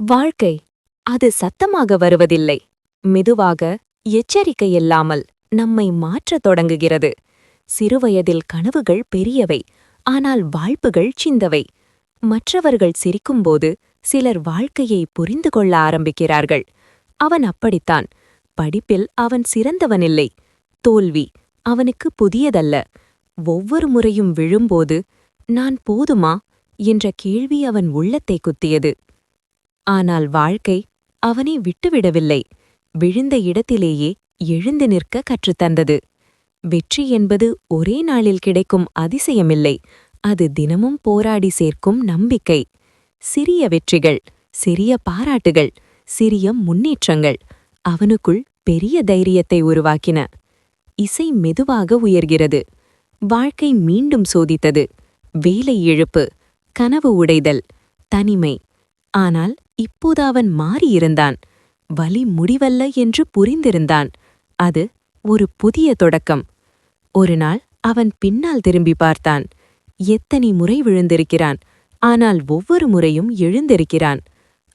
வாழ்க்கை அது சத்தமாக வருவதில்லை. மெதுவாக, எச்சரிக்கையில்லாமல் நம்மை மாற்றத் தொடங்குகிறது. சிறுவயதில் கனவுகள் பெரியவை, ஆனால் வாய்ப்புகள் சிந்தவை. மற்றவர்கள் சிரிக்கும்போது சிலர் வாழ்க்கையை புரிந்து கொள்ள ஆரம்பிக்கிறார்கள். அவன் அப்படித்தான். படிப்பில் அவன் சிறந்தவனில்லை. தோல்வி அவனுக்கு புதியதல்ல. ஒவ்வொரு முறையும் விழும்போது, நான் போதுமா என்ற கேள்வி அவன் உள்ளத்தை குத்தியது. ஆனால் வாழ்க்கை அவனை விட்டுவிடவில்லை. விழுந்த இடத்திலேயே எழுந்து நிற்க கற்றுத்தந்தது. வெற்றி என்பது ஒரே நாளில் கிடைக்கும் அதிசயமில்லை. அது தினமும் போராடி சேர்க்கும் நம்பிக்கை. சிறிய வெற்றிகள், சிறிய பாராட்டுகள், சிறிய முன்னேற்றங்கள் அவனுக்குள் பெரிய தைரியத்தை உருவாக்கின. இசை மெதுவாக உயர்கிறது. வாழ்க்கை மீண்டும் சோதித்தது. வேலை இழப்பு, கனவு உடைதல், தனிமை. ஆனால் இப்போது அவன் மாறியிருந்தான். வலி முடிவல்ல என்று புரிந்திருந்தான். அது ஒரு புதிய தொடக்கம். ஒரு நாள் அவன் பின்னால் திரும்பி பார்த்தான். எத்தனை முறை விழுந்திருக்கிறான், ஆனால் ஒவ்வொரு முறையும் எழுந்திருக்கிறான்.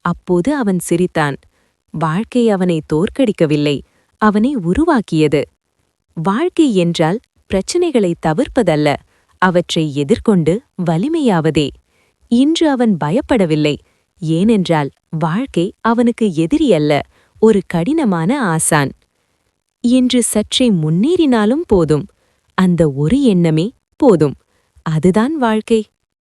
அப்போது அவன் சிரித்தான். வாழ்க்கை அவனை தோற்கடிக்கவில்லை, அவனை உருவாக்கியது. வாழ்க்கை என்றால் பிரச்சனைகளை தவிர்ப்பதல்ல, அவற்றை எதிர்கொண்டு வலிமையாவதே. இன்று அவன் பயப்படவில்லை. ஏனென்றால் வாழ்க்கை அவனுக்கு எதிரியல்ல, ஒரு கடினமான ஆசான். என்று சற்றே முன்னேறினாலும் போதும். அந்த ஒரு எண்ணமே போதும். அதுதான் வாழ்க்கை.